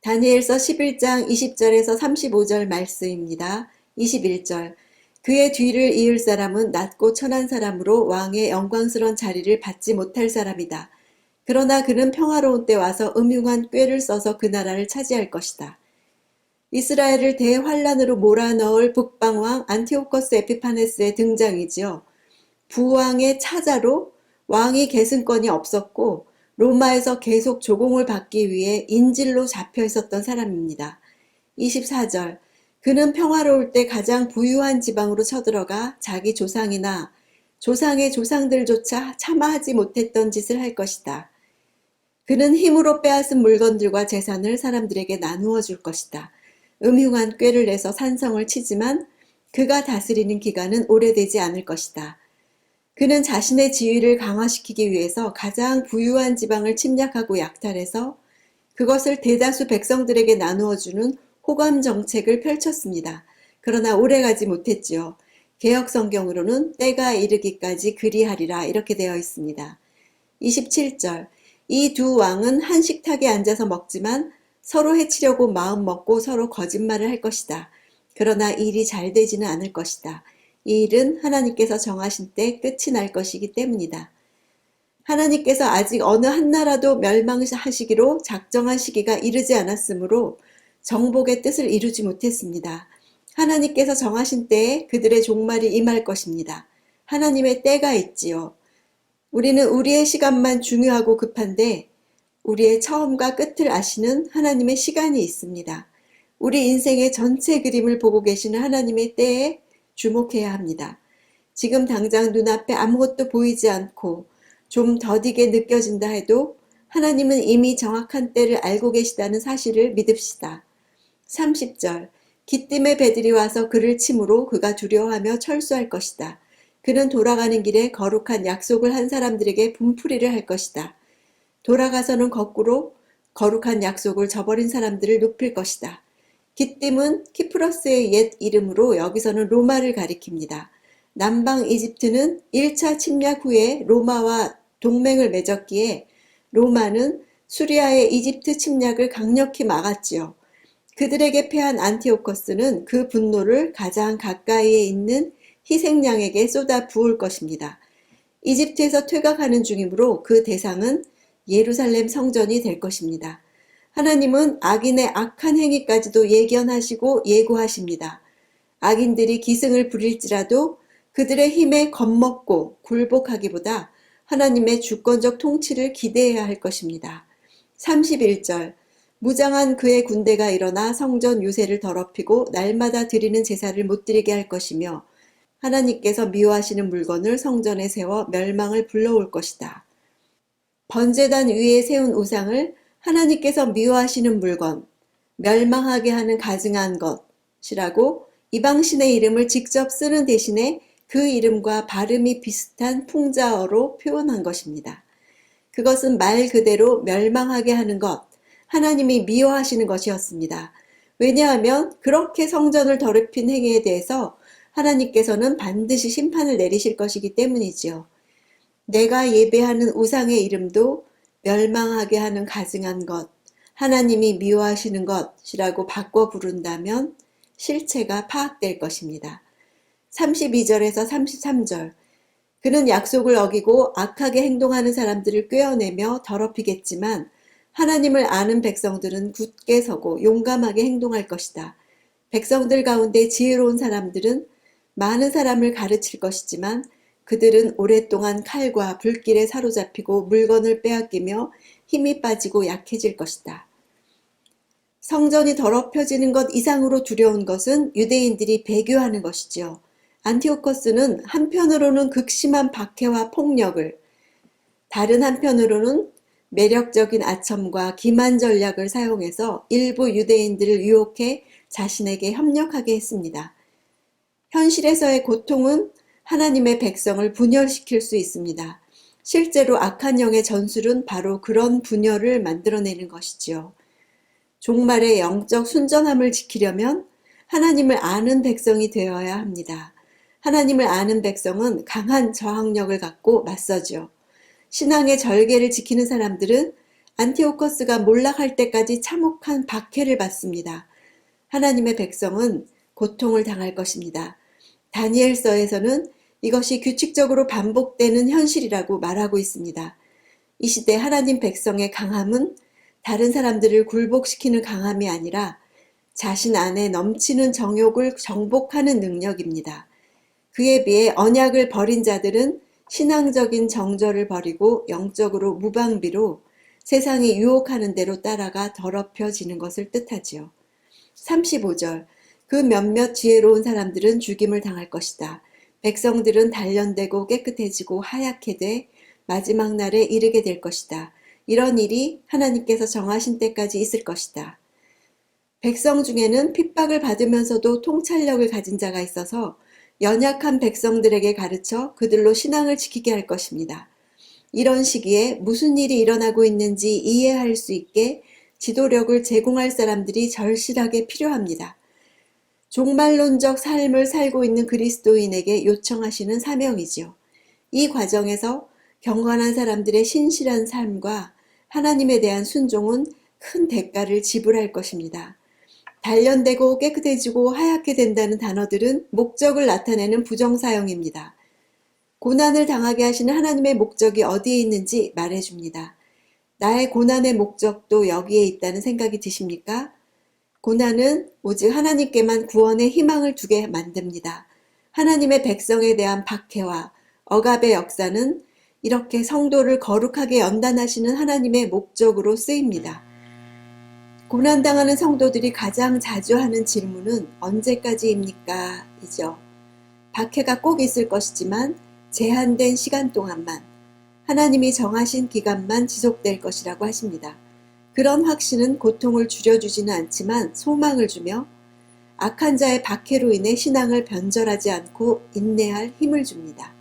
다니엘서 11장 20절에서 35절 말씀입니다. 21절. 그의 뒤를 이을 사람은 낮고 천한 사람으로 왕의 영광스러운 자리를 받지 못할 사람이다. 그러나 그는 평화로운 때 와서 음흉한 꾀를 써서 그 나라를 차지할 것이다. 이스라엘을 대환란으로 몰아넣을 북방왕 안티오코스 에피파네스의 등장이지요. 부왕의 차자로 왕이 계승권이 없었고 로마에서 계속 조공을 받기 위해 인질로 잡혀 있었던 사람입니다. 24절. 그는 평화로울 때 가장 부유한 지방으로 쳐들어가 자기 조상이나 조상의 조상들조차 참아하지 못했던 짓을 할 것이다. 그는 힘으로 빼앗은 물건들과 재산을 사람들에게 나누어 줄 것이다. 음흉한 꾀를 내서 산성을 치지만 그가 다스리는 기간은 오래되지 않을 것이다. 그는 자신의 지위를 강화시키기 위해서 가장 부유한 지방을 침략하고 약탈해서 그것을 대다수 백성들에게 나누어주는 호감 정책을 펼쳤습니다. 그러나 오래가지 못했지요. 개역 성경으로는 때가 이르기까지 그리하리라 이렇게 되어 있습니다. 27절. 이 두 왕은 한 식탁에 앉아서 먹지만 서로 해치려고 마음 먹고 서로 거짓말을 할 것이다. 그러나 일이 잘 되지는 않을 것이다. 이 일은 하나님께서 정하신 때 끝이 날 것이기 때문이다. 하나님께서 아직 어느 한 나라도 멸망하시기로 작정한 시기가 이르지 않았으므로 정복의 뜻을 이루지 못했습니다. 하나님께서 정하신 때에 그들의 종말이 임할 것입니다. 하나님의 때가 있지요. 우리는 우리의 시간만 중요하고 급한데 우리의 처음과 끝을 아시는 하나님의 시간이 있습니다. 우리 인생의 전체 그림을 보고 계시는 하나님의 때에 주목해야 합니다. 지금 당장 눈앞에 아무것도 보이지 않고 좀 더디게 느껴진다 해도 하나님은 이미 정확한 때를 알고 계시다는 사실을 믿읍시다. 30절. 기띔의 배들이 와서 그를 치므로 그가 두려워하며 철수할 것이다. 그는 돌아가는 길에 거룩한 약속을 한 사람들에게 분풀이를 할 것이다. 돌아가서는 거꾸로 거룩한 약속을 저버린 사람들을 눕힐 것이다. 기띔은 키프러스의 옛 이름으로 여기서는 로마를 가리킵니다. 남방 이집트는 1차 침략 후에 로마와 동맹을 맺었기에 로마는 수리아의 이집트 침략을 강력히 막았지요. 그들에게 패한 안티오코스는 그 분노를 가장 가까이에 있는 희생양에게 쏟아 부을 것입니다. 이집트에서 퇴각하는 중이므로 그 대상은 예루살렘 성전이 될 것입니다. 하나님은 악인의 악한 행위까지도 예견하시고 예고하십니다. 악인들이 기승을 부릴지라도 그들의 힘에 겁먹고 굴복하기보다 하나님의 주권적 통치를 기대해야 할 것입니다. 31절. 무장한 그의 군대가 일어나 성전 유세를 더럽히고 날마다 드리는 제사를 못 드리게 할 것이며 하나님께서 미워하시는 물건을 성전에 세워 멸망을 불러올 것이다. 번제단 위에 세운 우상을 하나님께서 미워하시는 물건, 멸망하게 하는 가증한 것이라고 이방신의 이름을 직접 쓰는 대신에 그 이름과 발음이 비슷한 풍자어로 표현한 것입니다. 그것은 말 그대로 멸망하게 하는 것, 하나님이 미워하시는 것이었습니다. 왜냐하면 그렇게 성전을 더럽힌 행위에 대해서 하나님께서는 반드시 심판을 내리실 것이기 때문이지요. 내가 예배하는 우상의 이름도 멸망하게 하는 가증한 것, 하나님이 미워하시는 것이라고 바꿔 부른다면 실체가 파악될 것입니다. 32절에서 33절. 그는 약속을 어기고 악하게 행동하는 사람들을 꿰어내며 더럽히겠지만 하나님을 아는 백성들은 굳게 서고 용감하게 행동할 것이다. 백성들 가운데 지혜로운 사람들은 많은 사람을 가르칠 것이지만 그들은 오랫동안 칼과 불길에 사로잡히고 물건을 빼앗기며 힘이 빠지고 약해질 것이다. 성전이 더럽혀지는 것 이상으로 두려운 것은 유대인들이 배교하는 것이지요. 안티오코스는 한편으로는 극심한 박해와 폭력을, 다른 한편으로는 매력적인 아첨과 기만 전략을 사용해서 일부 유대인들을 유혹해 자신에게 협력하게 했습니다. 현실에서의 고통은 하나님의 백성을 분열시킬 수 있습니다. 실제로 악한 영의 전술은 바로 그런 분열을 만들어내는 것이지요. 종말의 영적 순전함을 지키려면 하나님을 아는 백성이 되어야 합니다. 하나님을 아는 백성은 강한 저항력을 갖고 맞서죠. 신앙의 절개를 지키는 사람들은 안티오코스가 몰락할 때까지 참혹한 박해를 받습니다. 하나님의 백성은 고통을 당할 것입니다. 다니엘서에서는 이것이 규칙적으로 반복되는 현실이라고 말하고 있습니다. 이 시대 하나님 백성의 강함은 다른 사람들을 굴복시키는 강함이 아니라 자신 안에 넘치는 정욕을 정복하는 능력입니다. 그에 비해 언약을 버린 자들은 신앙적인 정절을 버리고 영적으로 무방비로 세상이 유혹하는 대로 따라가 더럽혀지는 것을 뜻하지요. 35절 그 몇몇 지혜로운 사람들은 죽임을 당할 것이다. 백성들은 단련되고 깨끗해지고 하얗게 돼 마지막 날에 이르게 될 것이다. 이런 일이 하나님께서 정하신 때까지 있을 것이다. 백성 중에는 핍박을 받으면서도 통찰력을 가진 자가 있어서 연약한 백성들에게 가르쳐 그들로 신앙을 지키게 할 것입니다. 이런 시기에 무슨 일이 일어나고 있는지 이해할 수 있게 지도력을 제공할 사람들이 절실하게 필요합니다. 종말론적 삶을 살고 있는 그리스도인에게 요청하시는 사명이지요. 이 과정에서 경건한 사람들의 신실한 삶과 하나님에 대한 순종은 큰 대가를 지불할 것입니다. 단련되고 깨끗해지고 하얗게 된다는 단어들은 목적을 나타내는 부정사용입니다. 고난을 당하게 하시는 하나님의 목적이 어디에 있는지 말해줍니다. 나의 고난의 목적도 여기에 있다는 생각이 드십니까? 고난은 오직 하나님께만 구원의 희망을 두게 만듭니다. 하나님의 백성에 대한 박해와 억압의 역사는 이렇게 성도를 거룩하게 연단하시는 하나님의 목적으로 쓰입니다. 고난당하는 성도들이 가장 자주 하는 질문은 언제까지입니까? 이죠. 박해가 꼭 있을 것이지만 제한된 시간 동안만, 하나님이 정하신 기간만 지속될 것이라고 하십니다. 그런 확신은 고통을 줄여주지는 않지만 소망을 주며 악한 자의 박해로 인해 신앙을 변절하지 않고 인내할 힘을 줍니다.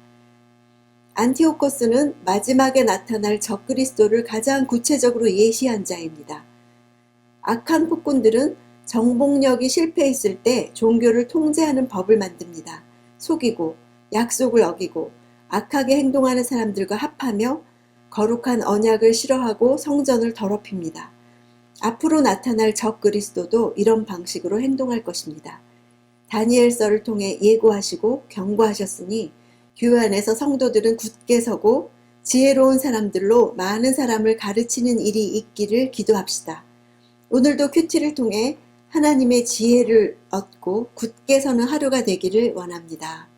안티오코스는 마지막에 나타날 적그리스도를 가장 구체적으로 예시한 자입니다. 악한 폭군들은 정복력이 실패했을 때 종교를 통제하는 법을 만듭니다. 속이고 약속을 어기고 악하게 행동하는 사람들과 합하며 거룩한 언약을 싫어하고 성전을 더럽힙니다. 앞으로 나타날 적그리스도도 이런 방식으로 행동할 것입니다. 다니엘서를 통해 예고하시고 경고하셨으니 교회 안에서 성도들은 굳게 서고 지혜로운 사람들로 많은 사람을 가르치는 일이 있기를 기도합시다. 오늘도 큐티를 통해 하나님의 지혜를 얻고 굳게 서는 하루가 되기를 원합니다.